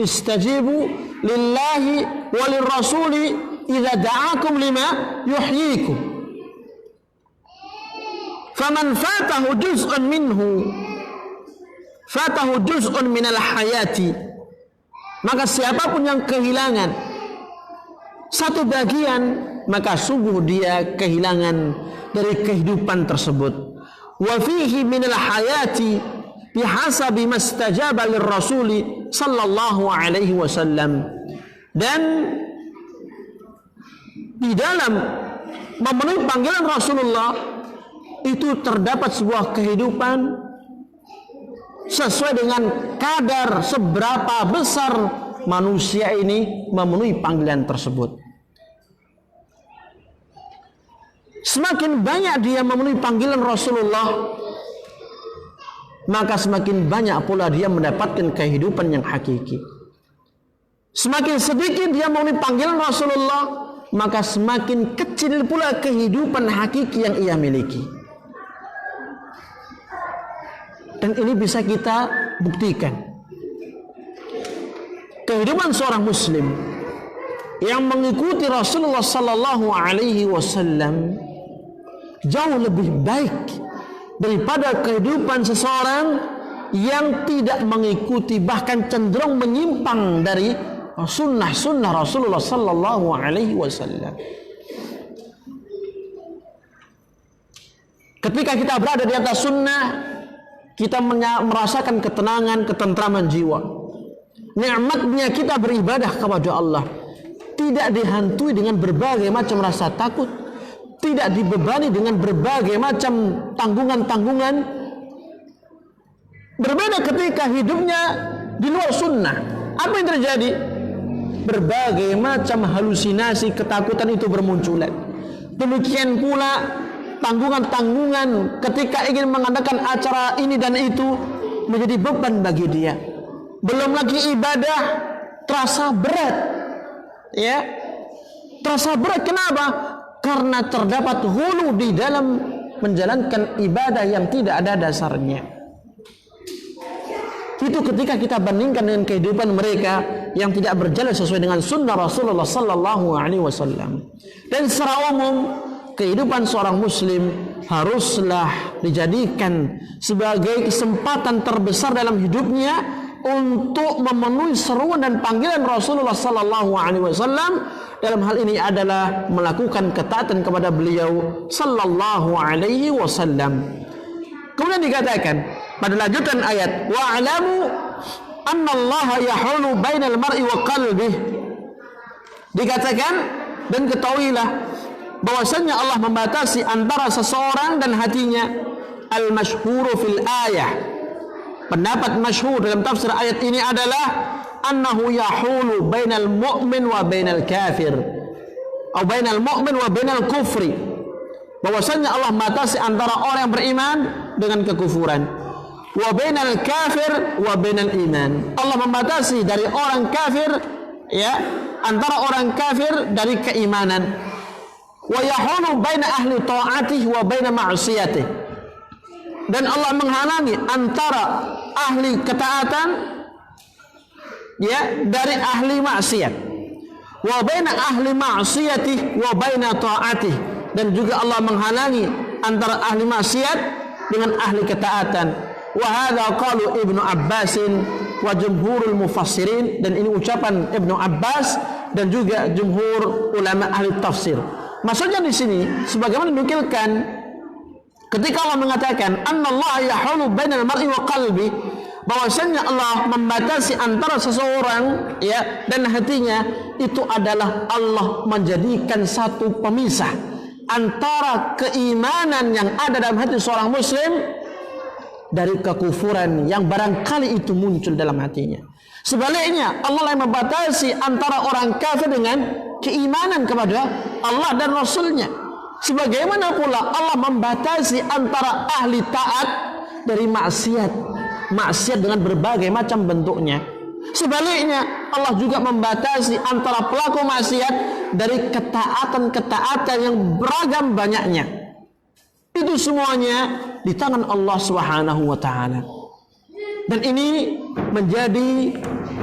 Istajibu lillahi walir rasuli idza da'akum lima yuhyikum. Faman fatahu juz'un minhu fatahu juz'un minal hayati. Maka siapapun yang kehilangan satu bagian, maka sungguh dia kehilangan dari kehidupan tersebut. Wa fihi minal hayati bihasabi mastajaba lirrasuli sallallahu alaihi wasallam. Dan di dalam memenuhi panggilan Rasulullah itu terdapat sebuah kehidupan sesuai dengan kadar seberapa besar manusia ini memenuhi panggilan tersebut. Semakin banyak dia memenuhi panggilan Rasulullah, maka semakin banyak pula dia mendapatkan kehidupan yang hakiki. Semakin sedikit dia memenuhi panggilan Rasulullah, maka semakin kecil pula kehidupan hakiki yang ia miliki. Dan ini bisa kita buktikan. Kehidupan seorang muslim yang mengikuti Rasulullah sallallahu alaihi wasallam jauh lebih baik daripada kehidupan seseorang yang tidak mengikuti, bahkan cenderung menyimpang dari sunnah Rasulullah sallallahu alaihi wasallam. Ketika kita berada di atas sunnah, kita merasakan ketenangan, ketentraman jiwa. Nikmatnya kita beribadah kepada Allah, tidak dihantui dengan berbagai macam rasa takut, tidak dibebani dengan berbagai macam tanggungan-tanggungan. Berbeda ketika hidupnya di luar sunnah. Apa yang terjadi? Berbagai macam halusinasi, ketakutan itu bermunculan. Demikian pula tanggungan-tanggungan ketika ingin mengadakan acara ini dan itu menjadi beban bagi dia. Belum lagi ibadah terasa berat. Ya. Terasa berat kenapa? Karena terdapat hulu di dalam menjalankan ibadah yang tidak ada dasarnya. Itu ketika kita bandingkan dengan kehidupan mereka yang tidak berjalan sesuai dengan sunnah Rasulullah sallallahu alaihi wasallam. Dan secara umum kehidupan seorang muslim haruslah dijadikan sebagai kesempatan terbesar dalam hidupnya untuk memenuhi seruan dan panggilan Rasulullah sallallahu alaihi wasallam. Dalam hal ini adalah melakukan ketaatan kepada beliau sallallahu alaihi wasallam. Kemudian dikatakan pada lanjutan ayat, wa'lamu annallaha yahulu bainal mar'i wa qalbih. Dikatakan dan ketahuilah bahwasanya Allah membatasi antara seseorang dan hatinya. Al-masyhuru fil ayah, pendapat masyhur dalam tafsir ayat ini adalah annahu yahulu bainal mu'min wa bainal kafir, atau bainal mu'min wa bainal kufri, bahwasanya Allah membatasi antara orang yang beriman dengan kekufuran, wa bainal kafir wa bainal iman. Allah membatasi dari orang kafir, ya, antara orang kafir dari keimanan. Wa yahulu baina ahli ta'atih wa baina ma'siyatih, dan Allah menghalangi antara ahli ketaatan, ya, dari ahli maksiat. Wa baina ahli ma'siyatih wa baina ta'atih, dan juga Allah menghalangi antara ahli maksiat dengan ahli ketaatan. Wa hadza qalu Ibnu Abbas wa jumhurul mufassirin, dan ini ucapan Ibnu Abbas dan juga jumhur ulama ahli tafsir. Maksudnya di sini sebagaimana dinukilkan ketika Allah mengatakan annallaha yahulu bainal mar'i wa qalbi, bahwasanya Allah membatasi antara seseorang, ya, dan hatinya, itu adalah Allah menjadikan satu pemisah antara keimanan yang ada dalam hati seorang muslim dari kekufuran yang barangkali itu muncul dalam hatinya. Sebaliknya, Allah yang membatasi antara orang kafir dengan keimanan kepada Allah dan Rasulnya. Sebagaimana pula Allah membatasi antara ahli taat dari maksiat, maksiat dengan berbagai macam bentuknya. Sebaliknya, Allah juga membatasi antara pelaku maksiat dari ketaatan-ketaatan yang beragam banyaknya. Itu semuanya di tangan Allah Subhanahu wa taala. Dan ini menjadi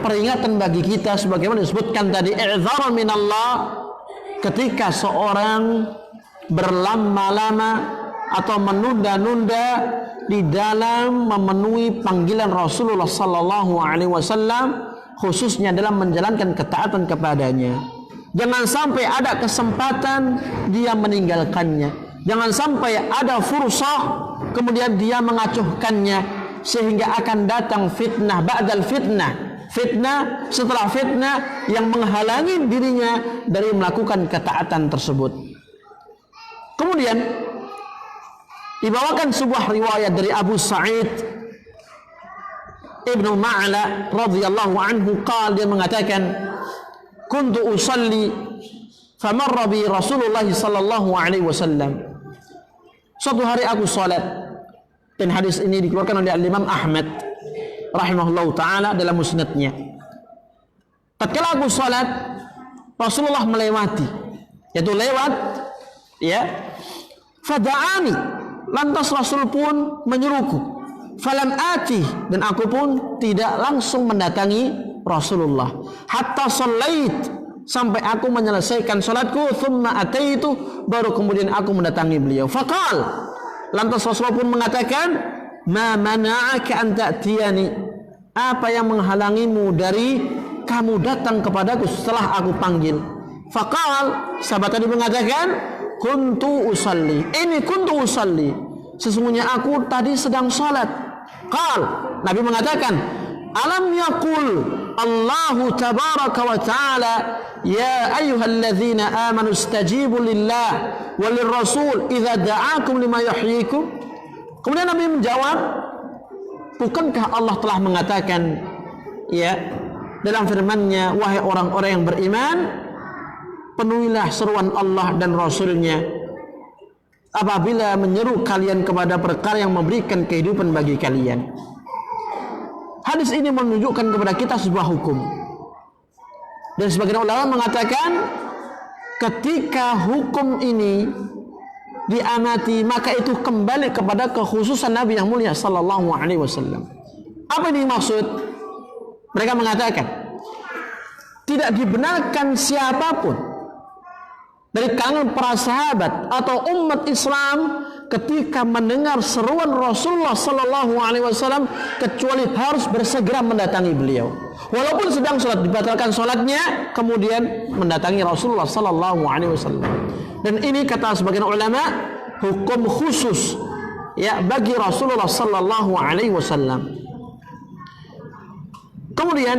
peringatan bagi kita sebagaimana disebutkan tadi, i'dzar minallah, ketika seorang berlama-lama atau menunda-nunda di dalam memenuhi panggilan Rasulullah sallallahu alaihi wasallam, khususnya dalam menjalankan ketaatan kepadanya. Jangan sampai ada kesempatan dia meninggalkannya. Jangan sampai ada fursah kemudian dia mengacuhkannya, sehingga akan datang fitnah ba'dal fitnah, fitnah setelah fitnah yang menghalangi dirinya dari melakukan ketaatan tersebut. Kemudian dibawakan sebuah riwayat dari Abu Sa'id Ibnu Ma'la radhiyallahu anhu, dia mengatakan, kuntu usalli famarra bi Rasulullah sallallahu alaihi wasallam. Suatu hari aku salat, dan hadis ini dikeluarkan oleh Imam Ahmad rahimahullahu taala dalam musnadnya. Tatkala aku salat, Rasulullah melewati, yaitu lewat, ya, fada'ani, lantas Rasul pun menyuruhku, falam ati, dan aku pun tidak langsung mendatangi Rasulullah, hatta shallait, sampai aku menyelesaikan salatku, thumma ataitu, baru kemudian aku mendatangi beliau. Faqal, lantas Rasulullah pun mengatakan, ma mana'aka an ta'tiyani, apa yang menghalangimu dari kamu datang kepadaku setelah aku panggil? Faqal, sahabat tadi mengatakan, kuntu usalli, ini kuntu usalli, sesungguhnya aku tadi sedang salat. Qal, Nabi mengatakan, alam yaqul Allahu tabaraka wa ta'ala, ya ayyuhalladzina amanu istajibu lillah walir rasul idza da'akum lima yuhyikum. Kemudian Nabi menjawab, bukankah Allah telah mengatakan, ya, dalam firman-Nya, wahai orang-orang yang beriman, penuhilah seruan Allah dan Rasulnya apabila menyeru kalian kepada perkara yang memberikan kehidupan bagi kalian. Hadis ini menunjukkan kepada kita sebuah hukum. Dan sebagian ulama mengatakan, ketika hukum ini diamati, maka itu kembali kepada kekhususan Nabi yang mulia sallallahu alaihi wasallam. Apa ini maksud? Mereka mengatakan, tidak dibenarkan siapapun dari kalangan para sahabat atau umat Islam ketika mendengar seruan Rasulullah sallallahu alaihi wasallam kecuali harus bersegera mendatangi beliau. Walaupun sedang sholat, dibatalkan sholatnya, kemudian mendatangi Rasulullah sallallahu alaihi wasallam. Dan ini kata sebagian ulama hukum khusus ya bagi Rasulullah sallallahu alaihi wasallam. Kemudian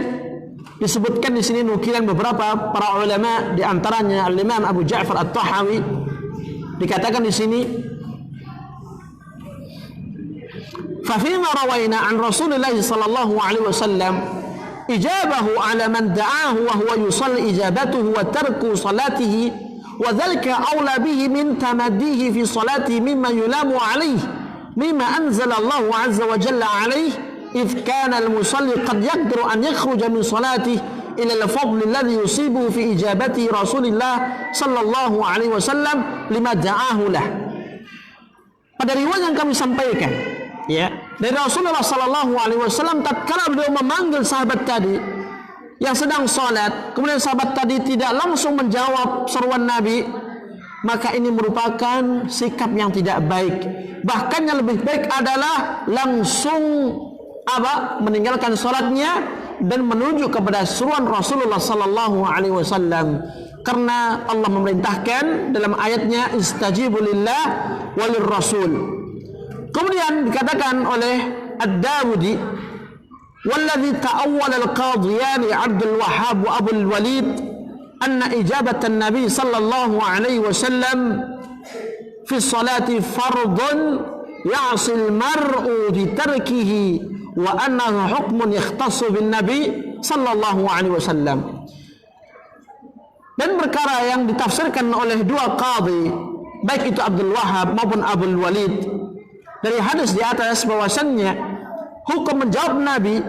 disebutkan di sini nukilan beberapa para ulama, di antaranya Al-Imam Abu Ja'far At-Tahawi, dikatakan di sini ففيما روينا عن رسول الله صلى الله عليه وسلم إجابه على من دعاه وهو يصلي إجابته وترك صلاته وذلك أولى به من تمديه في صلاته مما يلام عليه مما أنزل الله عز وجل عليه إذ كان المصلي قد يقدر أن يخرج من صلاته إلى الفضل الذي يصيبه في إجابته رسول الله صلى الله عليه وسلم لما دعاه له. Pada riwayat yang kami sampaikan ya dari Rasulullah sallallahu alaihi wasallam, tatkala beliau memanggil sahabat tadi yang sedang salat, kemudian sahabat tadi tidak langsung menjawab seruan Nabi, maka ini merupakan sikap yang tidak baik. Bahkan yang lebih baik adalah langsung meninggalkan salatnya dan menuju kepada seruan Rasulullah sallallahu alaihi wasallam. Karena Allah memerintahkan dalam ayatnya istajibu lillah walir rasul. Kemudian dikatakan oleh Ad-Dawudi, walladhi ta'awwala al-qadiyani Abdul Wahhab wa Abu al-Walid anna ijabat an-nabi sallallahu alaihi wasallam fi salati fardun ya'si al-mar'u bi tarkihi wa annahu hukmun yakhtassu bin nabi sallallahu alaihi wasallam. Dan perkara yang ditafsirkan oleh dua qadhi, baik itu Abdul Wahhab maupun Abul Walid, dari hadis di atas bahwasannya hukum menjawab Nabi,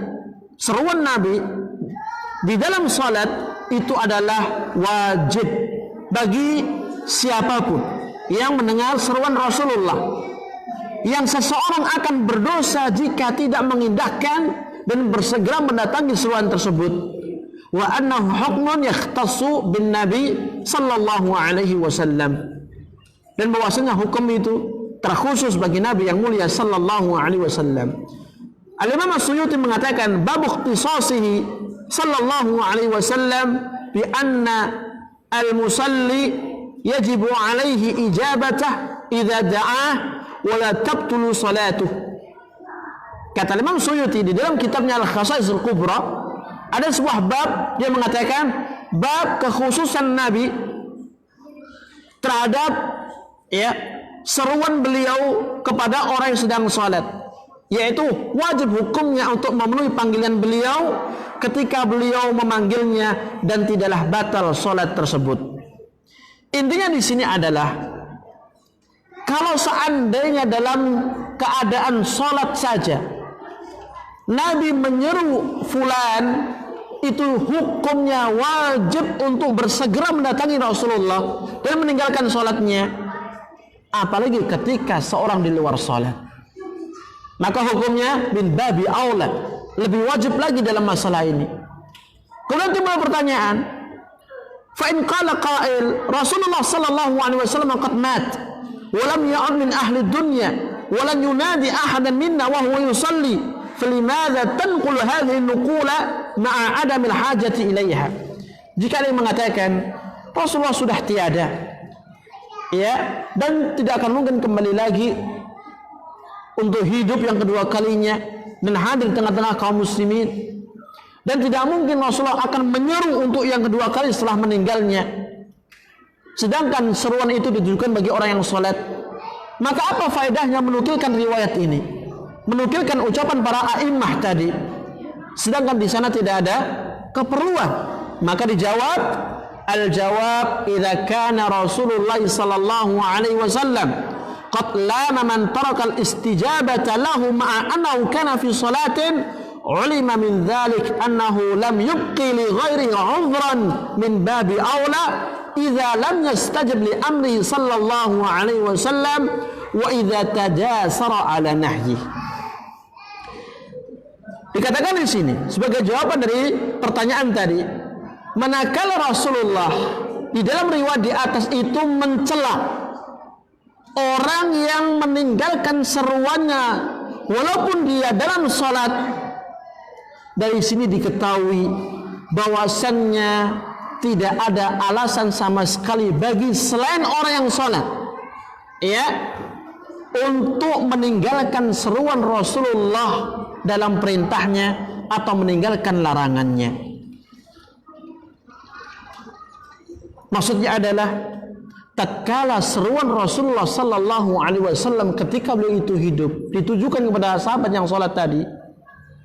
seruan Nabi di dalam salat itu adalah wajib bagi siapapun yang mendengar seruan Rasulullah. Yang seseorang akan berdosa jika tidak mengindahkan dan bersegera mendatangi seruan tersebut. Wa annahu hukmun yakhtassu bin nabi sallallahu alaihi wasallam, dan bahwasanya hukum itu terkhusus bagi Nabi yang mulia sallallahu alaihi wasallam. Al-Imam As-Suyuti mengatakan bab ikhtisasihi sallallahu alaihi wasallam bi anna al-musalli yajibu alaihi ijabatah idza da'ah wa la tabtulu salatuh. Kata Imam Suyuti di dalam kitabnya Al-Khasaisul Kubra, ada sebuah bab yang mengatakan bab kekhususan Nabi terhadap seruan beliau kepada orang yang sedang salat, yaitu wajib hukumnya untuk memenuhi panggilan beliau ketika beliau memanggilnya dan tidaklah batal salat tersebut. Intinya di sini adalah kalau seandainya dalam keadaan salat saja Nabi menyeru fulan, itu hukumnya wajib untuk bersegera mendatangi Rasulullah dan meninggalkan sholatnya. Apalagi ketika seorang di luar sholat, maka hukumnya bin babi aula, lebih wajib lagi dalam masalah ini. Kemudian timbul pertanyaan, fa in qala qail Rasulullah sallallahu alaihi wasallam qad mat wa lam ya'ud min ahli dunya wa lan yunadi ahadan minna wa huwa yusalli فَلِمَاذَا تَنْقُلُ هَذِهِ النُّقُولَ مَعَ عَدَمِ الْحَاجَةِ إِلَيْهَا. Jika ada yang mengatakan Rasulullah sudah tiada, ya, dan tidak akan mungkin kembali lagi untuk hidup yang kedua kalinya dan hadir di tengah-tengah kaum muslimin, dan tidak mungkin Rasulullah akan menyeru untuk yang kedua kali setelah meninggalnya, sedangkan seruan itu ditujukan bagi orang yang sholat, maka apa faedahnya menukilkan riwayat ini, menukilkan ucapan para a'immah tadi, sedangkan di sana tidak ada keperluan? Maka dijawab, al-jawab idza kana Rasulullah sallallahu alaihi wasallam qad lama man taraka al-istijabata lahu ma'a annahu kana fi salatin ulima min dhalik annahu lam yubqi li ghairihi 'udhran min babi aula idza lam yastajib li amrihi sallallahu alaihi wasallam wa idza tajasara ala nahyihi. Dikatakan di sini sebagai jawaban dari pertanyaan tadi, manakala Rasulullah di dalam riwayat di atas itu mencela orang yang meninggalkan seruannya walaupun dia dalam salat, dari sini diketahui bahwasannya tidak ada alasan sama sekali bagi selain orang yang salat, ya, untuk meninggalkan seruan Rasulullah dalam perintahnya atau meninggalkan larangannya. Maksudnya adalah tatkala seruan Rasulullah sallallahu alaihi wasallam ketika beliau itu hidup ditujukan kepada sahabat yang salat tadi,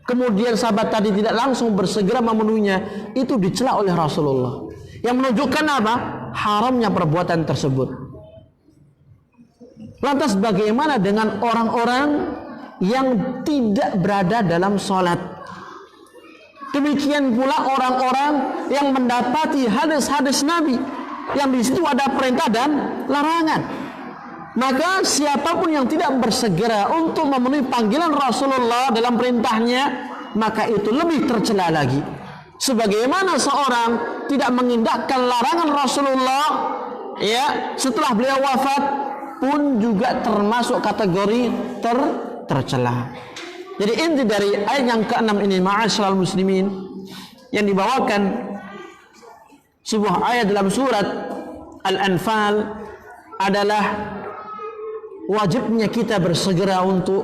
kemudian sahabat tadi tidak langsung bersegera memenuhinya, itu dicela oleh Rasulullah, yang menunjukkan apa? Haramnya perbuatan tersebut. Lantas bagaimana dengan orang-orang yang tidak berada dalam salat? Demikian pula orang-orang yang mendapati hadis-hadis Nabi yang di situ ada perintah dan larangan. Maka siapapun yang tidak bersegera untuk memenuhi panggilan Rasulullah dalam perintahnya, maka itu lebih tercela lagi. Sebagaimana seorang tidak mengindahkan larangan Rasulullah, ya, setelah beliau wafat pun juga termasuk kategori tercela. Jadi inti dari ayat yang ke-6 ini, ma'asyiral muslimin, yang dibawakan sebuah ayat dalam surat Al-Anfal adalah wajibnya kita bersegera untuk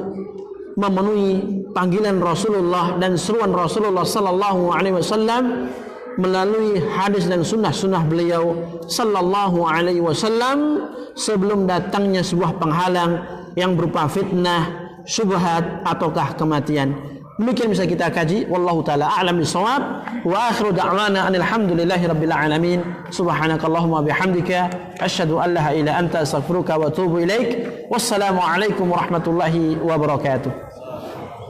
memenuhi panggilan Rasulullah dan seruan Rasulullah sallallahu alaihi wasallam melalui hadis dan sunnah-sunnah beliau sallallahu alaihi wasallam sebelum datangnya sebuah penghalang yang berupa fitnah, syubhat ataukah kematian. Demikian bisa kita kaji. Wallahu taala a'lam bissawab. Wa akhiru da'wana anil hamdulillahi rabbil alamin. Subhanakallahumma bihamdika asyhadu an la ilaha illa anta astaghfiruka wa atubu ilaik. Wassalamu alaikum warahmatullahi wabarakatuh.